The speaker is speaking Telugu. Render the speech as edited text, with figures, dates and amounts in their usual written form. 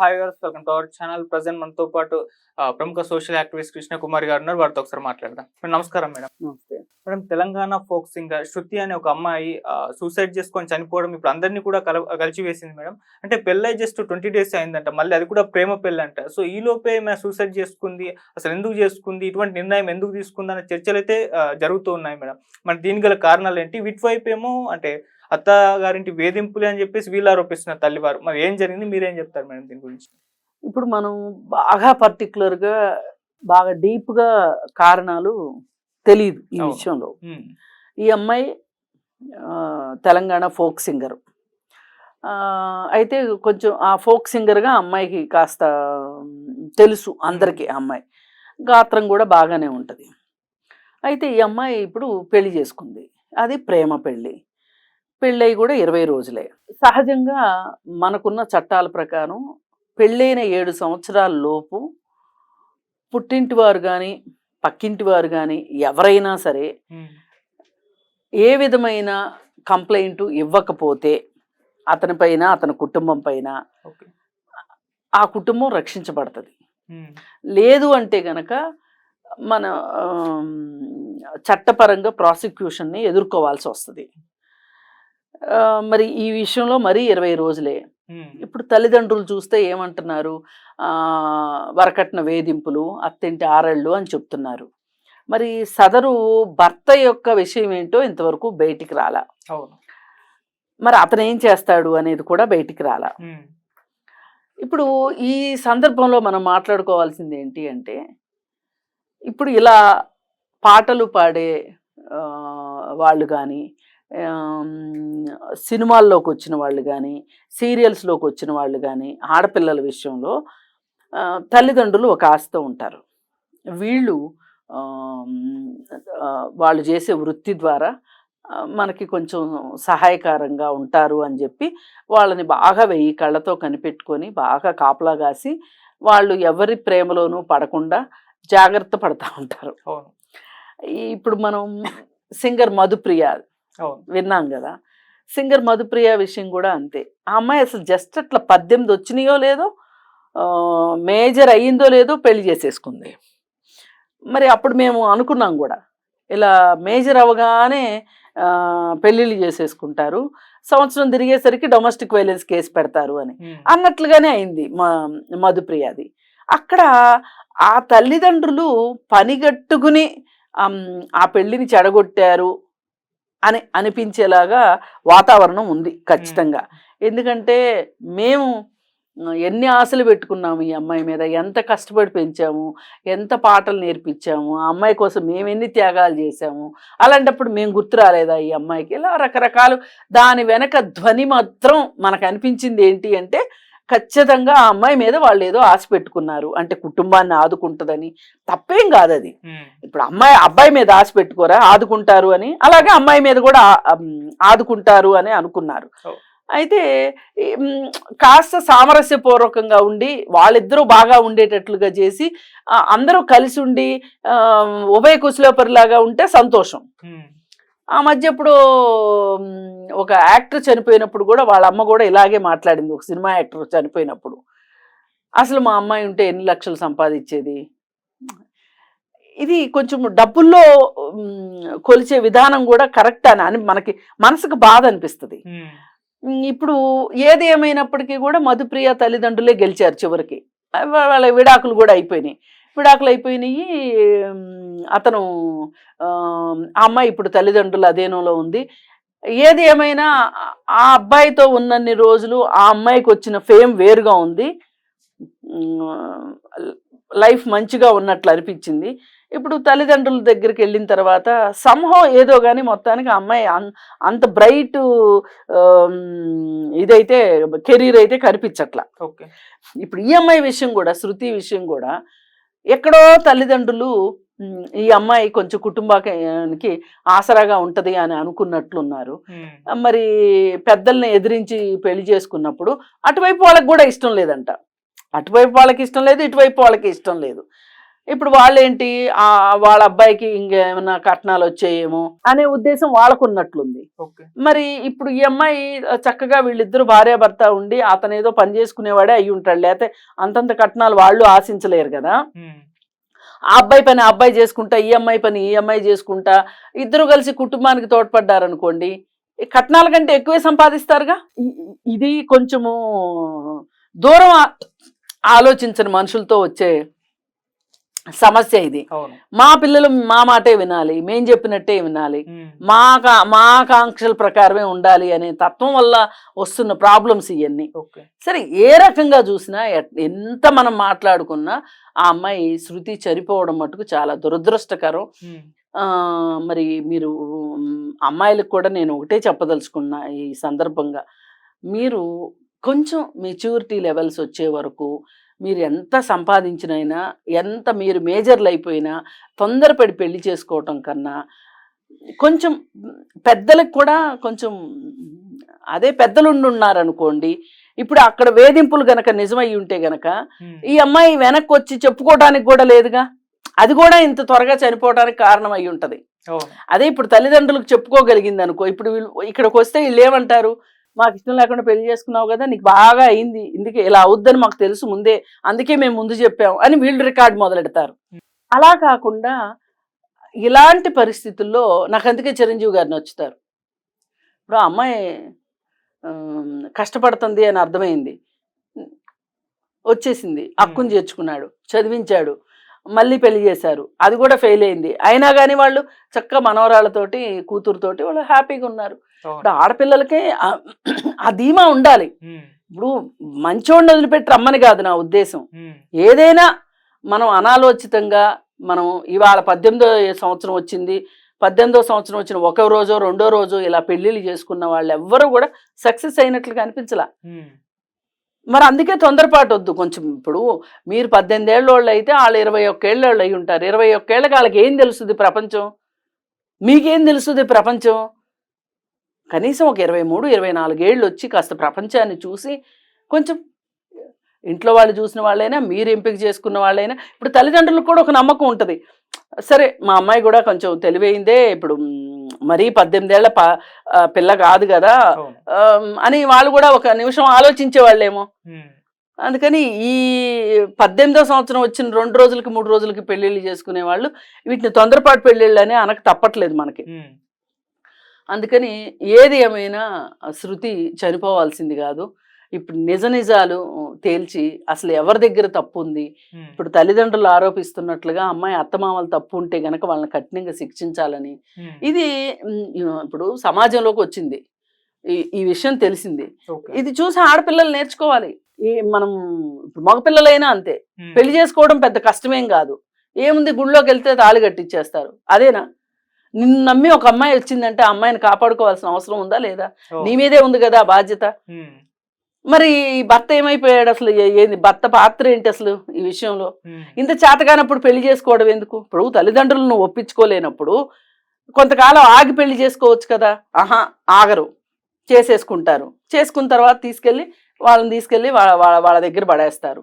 Hi viewers, welcome to our channel. Present మనతో పాటు ప్రముఖ సోషల్ యాక్టివిస్ట్ కృష్ణ కుమార్ గారు ఉన్నారు. వారితో ఒకసారి మాట్లాడదాం. మేడం నమస్కారం. మేడం నమస్తే. మేడం, తెలంగాణ ఫోక్ సింగర్ శృతి అనే ఒక అమ్మాయి సూసైడ్ చేసుకొని చనిపోవడం ఇప్పుడు అందరినీ కూడా కలిచివేసింది మేడం. అంటే పెళ్ళై జస్ట్ 20 days అయిందంట, మళ్ళీ అది కూడా ప్రేమ పెళ్ళి అంట. సో ఈ లోపే ఏమైనా సూసైడ్ చేసుకుంది, అసలు ఎందుకు చేసుకుంది, ఇటువంటి నిర్ణయం ఎందుకు తీసుకుంది అనే చర్చలు అయితే జరుగుతూ ఉన్నాయి మేడం. మరి దీనికి గల కారణాలు ఏంటి? వీటివైపు ఏమో అంటే అత్త గారింటి వేధింపులు అని చెప్పేసి వీళ్ళు ఆరోపిస్తున్నారు తల్లివారు. మరి ఏం జరిగింది, మీరేం చెప్తారు మేడం దీని గురించి? ఇప్పుడు మనం బాగా పర్టికులర్గా బాగా డీప్గా కారణాలు తెలియదు ఈ విషయంలో. ఈ అమ్మాయి తెలంగాణ ఫోక్ సింగర్. అయితే కొంచెం ఆ ఫోక్ సింగర్గా అమ్మాయికి కాస్త తెలుసు అందరికీ. అమ్మాయి గాత్రం కూడా బాగానే ఉంటుంది. అయితే ఈ అమ్మాయి ఇప్పుడు పెళ్లి చేసుకుంది. అది ప్రేమ పెళ్ళి. పెళ్ళయి కూడా 20 రోజులే. సహజంగా మనకున్న చట్టాల ప్రకారం పెళ్ళైన 7 సంవత్సరాల లోపు పుట్టింటి వారు కానీ పక్కింటి వారు కానీ ఎవరైనా సరే ఏ విధమైన కంప్లైంట్ ఇవ్వకపోతే అతని పైన అతని కుటుంబం పైన ఆ కుటుంబం రక్షించబడుతుంది. లేదు అంటే గనక మన చట్టపరంగా ప్రాసిక్యూషన్ని ఎదుర్కోవాల్సి వస్తుంది. మరి ఈ విషయంలో మరీ 20 రోజులే. ఇప్పుడు తల్లిదండ్రులు చూస్తే ఏమంటున్నారు, వరకట్న వేధింపులు, అత్తింటి ఆరళ్ళు అని చెప్తున్నారు. మరి సదరు భర్త యొక్క విషయం ఏంటో ఇంతవరకు బయటికి రాలా. మరి అతను ఏం చేస్తాడు అనేది కూడా బయటికి రాలా. ఇప్పుడు ఈ సందర్భంలో మనం మాట్లాడుకోవాల్సింది ఏంటి అంటే, ఇప్పుడు ఇలా పాటలు పాడే వాళ్ళు కానీ, సినిమాల్లోకి వచ్చిన వాళ్ళు కానీ, సీరియల్స్లోకి వచ్చిన వాళ్ళు కానీ, ఆడపిల్లల విషయంలో తల్లిదండ్రులు ఒక ఆశతో ఉంటారు. వీళ్ళు వాళ్ళు చేసే వృత్తి ద్వారా మనకి కొంచెం సహాయకారంగా ఉంటారు అని చెప్పి వాళ్ళని బాగా 1000 కళ్ళతో కనిపెట్టుకొని బాగా కాపలా కాసి వాళ్ళు ఎవరి ప్రేమలోనూ పడకుండా జాగ్రత్త పడతా ఉంటారు. ఇప్పుడు మనం సింగర్ మధుప్రియ విన్నాం కదా. సింగర్ మధుప్రియ విషయం కూడా అంతే. ఆ అమ్మాయి అసలు జస్ట్ అట్లా 18 వచ్చినాయో లేదో, మేజర్ అయ్యిందో లేదో పెళ్లి చేసేసుకుంది. మరి అప్పుడు మేము అనుకున్నాం కూడా, ఇలా మేజర్ అవగానే పెళ్ళిళ్ళు చేసేసుకుంటారు, సంవత్సరం తిరిగేసరికి డొమెస్టిక్ వైలెన్స్ కేసు పెడతారు అని అన్నట్లుగానే అయింది మధుప్రియది. అక్కడ ఆ తల్లిదండ్రులు పనిగట్టుకుని ఆ పెళ్ళిని చెడగొట్టారు అని అనిపించేలాగా వాతావరణం ఉంది ఖచ్చితంగా. ఎందుకంటే మేము ఎన్ని ఆశలు పెట్టుకున్నాము ఈ అమ్మాయి మీద, ఎంత కష్టపడి పెంచాము, ఎంత పాటలు నేర్పించాము, ఆ అమ్మాయి కోసం మేము ఎన్ని త్యాగాలు చేశాము. అలాంటప్పుడు మేము గుర్తు రాలేదా ఈ అమ్మాయికి? ఇలా రకరకాలు. దాని వెనక ధ్వని మాత్రం మనకు అనిపించింది ఏంటి అంటే, ఖచ్చితంగా ఆ అమ్మాయి మీద వాళ్ళు ఏదో ఆశ పెట్టుకున్నారు, అంటే కుటుంబాన్ని ఆదుకుంటుందని. తప్పేం కాదు అది. ఇప్పుడు అబ్బాయి మీద ఆశ పెట్టుకోరా, ఆదుకుంటారు అని. అలాగే అమ్మాయి మీద కూడా ఆదుకుంటారు అని అనుకున్నారు. అయితే కాస్త సామరస్యపూర్వకంగా ఉండి వాళ్ళిద్దరూ బాగా ఉండేటట్లుగా చేసి అందరూ కలిసి ఉండి ఉభయ కుశలోపరిలాగా ఉంటే సంతోషం. ఆ మధ్య ఇప్పుడు ఒక యాక్టర్ చనిపోయినప్పుడు కూడా వాళ్ళ అమ్మ కూడా ఇలాగే మాట్లాడింది. ఒక సినిమా యాక్టర్ చనిపోయినప్పుడు, అసలు మా అమ్మాయి ఉంటే ఎన్ని లక్షలు సంపాదించేది. ఇది కొంచెం డబ్బుల్లో కొలిచే విధానం కూడా కరెక్ట్ అని మనకి మనసుకు బాధ అనిపిస్తుంది. ఇప్పుడు ఏది ఏమైనప్పటికీ కూడా మధుప్రియ తల్లిదండ్రులే గెలిచారు చివరికి. వాళ్ళ విడాకులు కూడా అయిపోయినాయి. అతను ఆ అమ్మాయి ఇప్పుడు తల్లిదండ్రుల అధీనంలో ఉంది. ఏది ఏమైనా ఆ అబ్బాయితో ఉన్నన్ని రోజులు ఆ అమ్మాయికి వచ్చిన ఫేమ్ వేరుగా ఉంది. లైఫ్ మంచిగా ఉన్నట్లు అనిపించింది. ఇప్పుడు తల్లిదండ్రుల దగ్గరికి వెళ్ళిన తర్వాత సంహం ఏదో కానీ మొత్తానికి ఆ అమ్మాయి అంత బ్రైట్ ఇదైతే కెరీర్ అయితే కనిపించట్లా. ఇప్పుడు ఈ అమ్మాయి విషయం కూడా, శృతి విషయం కూడా ఎక్కడో తల్లిదండ్రులు ఈ అమ్మాయి కొంచెం కుటుంబానికి ఆసరాగా ఉంటది అని అనుకున్నట్లున్నారు. మరి పెద్దల్ని ఎదిరించి పెళ్లి చేసుకున్నప్పుడు అటువైపు వాళ్ళకి కూడా ఇష్టం లేదంట. అటువైపు వాళ్ళకి ఇష్టం లేదు, ఇటువైపు వాళ్ళకి ఇష్టం లేదు. ఇప్పుడు వాళ్ళేంటి వాళ్ళ అబ్బాయికి ఇంకేమైనా కట్నాలు వచ్చాయేమో అనే ఉద్దేశం వాళ్ళకున్నట్లుంది. ఓకే. మరి ఇప్పుడు ఈ అమ్మాయి చక్కగా వీళ్ళిద్దరు భార్యాభర్త ఉండి అతనేదో పని చేసుకునేవాడే అయి ఉంటాడు, లేకపోతే అంతంత కట్నాలు వాళ్ళు ఆశించలేరు కదా. ఆ అబ్బాయి పని ఆ అబ్బాయి చేసుకుంటా, ఈ అమ్మాయి పని ఈ అమ్మాయి చేసుకుంటా, ఇద్దరు కలిసి కుటుంబానికి తోడ్పడ్డారనుకోండి, ఈ కట్నాల కంటే ఎక్కువే సంపాదిస్తారుగా. ఇది కొంచెము దూరం ఆలోచించని మనుషులతో వచ్చే సమస్య ఇది. మా పిల్లలు మా మాటే వినాలి, మేం చెప్పినట్టే వినాలి, మా ఆకాంక్షల ప్రకారమే ఉండాలి అనే తత్వం వల్ల వస్తున్న ప్రాబ్లమ్స్ ఇవన్నీ. సరే, ఏ రకంగా చూసినా ఎంత మనం మాట్లాడుకున్నా ఆ అమ్మాయి శృతి చనిపోవడం మటుకు చాలా దురదృష్టకరం. మరి మీరు అమ్మాయిలకు కూడా నేను ఒకటే చెప్పదలుచుకున్నా ఈ సందర్భంగా, మీరు కొంచెం మెచ్యూరిటీ లెవెల్స్ వచ్చే వరకు మీరు ఎంత సంపాదించినైనా, ఎంత మీరు మేజర్లు అయిపోయినా తొందరపడి పెళ్లి చేసుకోవటం కన్నా కొంచెం పెద్దలకు కూడా కొంచెం, అదే పెద్దలుండి ఉన్నారనుకోండి, ఇప్పుడు అక్కడ వేధింపులు గనక నిజమై ఉంటే గనక ఈ అమ్మాయి వెనక్కి వచ్చి చెప్పుకోవడానికి కూడా లేదుగా, అది కూడా ఇంత త్వరగా చనిపోవడానికి కారణం అయి ఉంటది. అదే ఇప్పుడు తల్లిదండ్రులకు చెప్పుకోగలిగింది అనుకో, ఇప్పుడు వీళ్ళు ఇక్కడికి వస్తే వీళ్ళు ఏమంటారు, మాకు ఇష్టం లేకుండా పెళ్లి చేసుకున్నావు కదా, నీకు బాగా అయింది, ఇందుకే ఇలా అవుద్దని మాకు తెలుసు ముందే, అందుకే మేము ముందు చెప్పాము అని వీళ్ళు రికార్డు మొదలెడతారు. అలా కాకుండా ఇలాంటి పరిస్థితుల్లో నాకు అందుకే చిరంజీవి గారు నచ్చుతారు. ఇప్పుడు ఆ అమ్మాయి కష్టపడుతుంది అని అర్థమైంది, వచ్చేసింది, అక్కుని చేర్చుకున్నాడు, చదివించాడు, మళ్ళీ పెళ్లి చేశారు, అది కూడా ఫెయిల్ అయింది, అయినా కానీ వాళ్ళు చక్కగా మనవరాళ్ళతోటి కూతురుతోటి వాళ్ళు హ్యాపీగా ఉన్నారు. ఇప్పుడు ఆడపిల్లలకే ఆ ధీమా ఉండాలి. ఇప్పుడు మంచోడిని వదిలిపెట్టి రమ్మని కాదు నా ఉద్దేశం. ఏదైనా మనం అనాలోచితంగా మనం ఇవాళ 18వ సంవత్సరం వచ్చింది, 18వ సంవత్సరం వచ్చిన ఒక రోజో రెండో రోజు ఇలా పెళ్లిళ్ళు చేసుకున్న వాళ్ళు ఎవ్వరూ కూడా సక్సెస్ అయినట్లుగా అనిపించలా. మరి అందుకే తొందరపాటు వద్దు కొంచెం. ఇప్పుడు మీరు 18 ఏళ్ళ వాళ్ళు అయితే వాళ్ళు 21 ఏళ్ళ వాళ్ళు అయి ఉంటారు. 21 ఏళ్ళకి వాళ్ళకి ఏం తెలుస్తుంది ప్రపంచం, మీకేం తెలుస్తుంది ప్రపంచం? కనీసం ఒక 23, 24 ఏళ్ళు వచ్చి కాస్త ప్రపంచాన్ని చూసి, కొంచెం ఇంట్లో వాళ్ళు చూసిన వాళ్ళైనా, మీరు ఎంపిక చేసుకున్న వాళ్ళైనా, ఇప్పుడు తల్లిదండ్రులకు కూడా ఒక నమ్మకం ఉంటుంది, సరే మా అమ్మాయి కూడా కొంచెం తెలివైందే, ఇప్పుడు మరీ 18 ఏళ్ల పిల్ల కాదు కదా అని వాళ్ళు కూడా ఒక నిమిషం ఆలోచించే వాళ్ళేమో. అందుకని ఈ 18వ సంవత్సరం వచ్చిన 2 రోజులకి 3 రోజులకి పెళ్ళిళ్ళు చేసుకునే వాళ్ళు వీటిని తొందరపాటు పెళ్ళిళ్ళు అని అనక తప్పట్లేదు మనకి. అందుకని ఏది ఏమైనా శృతి చనిపోవాల్సింది కాదు. ఇప్పుడు నిజాలు తేల్చి అసలు ఎవరి దగ్గర తప్పు ఉంది, ఇప్పుడు తల్లిదండ్రులు ఆరోపిస్తున్నట్లుగా అమ్మాయి అత్తమామలు తప్పు ఉంటే గనక వాళ్ళని కఠినంగా శిక్షించాలని, ఇది ఇప్పుడు సమాజంలోకి వచ్చింది, ఈ విషయం తెలిసింది, ఇది చూసి ఆడపిల్లలు నేర్చుకోవాలి. మనం ఇప్పుడు మగపిల్లలైనా అంతే, పెళ్లి చేసుకోవడం పెద్ద కష్టమేం కాదు, ఏముంది గుళ్ళోకి వెళ్తే తాళి కట్టించేస్తారు, అదేనా? నిన్ను నమ్మి ఒక అమ్మాయి వచ్చిందంటే ఆ అమ్మాయిని కాపాడుకోవాల్సిన అవసరం ఉందా లేదా? నీ మీదే ఉంది కదా ఆ బాధ్యత. మరి భర్త ఏమైపోయాడు అసలు, ఏంది భర్త పాత్ర ఏంటి అసలు ఈ విషయంలో? ఇంత చేతగానప్పుడు పెళ్లి చేసుకోవడం ఎందుకు? ఇప్పుడు తల్లిదండ్రులను ఒప్పించుకోలేనప్పుడు కొంతకాలం ఆగి పెళ్లి చేసుకోవచ్చు కదా. ఆగరు, చేసేసుకుంటారు, చేసుకున్న తర్వాత వాళ్ళని తీసుకెళ్ళి వాళ్ళ దగ్గర పడేస్తారు.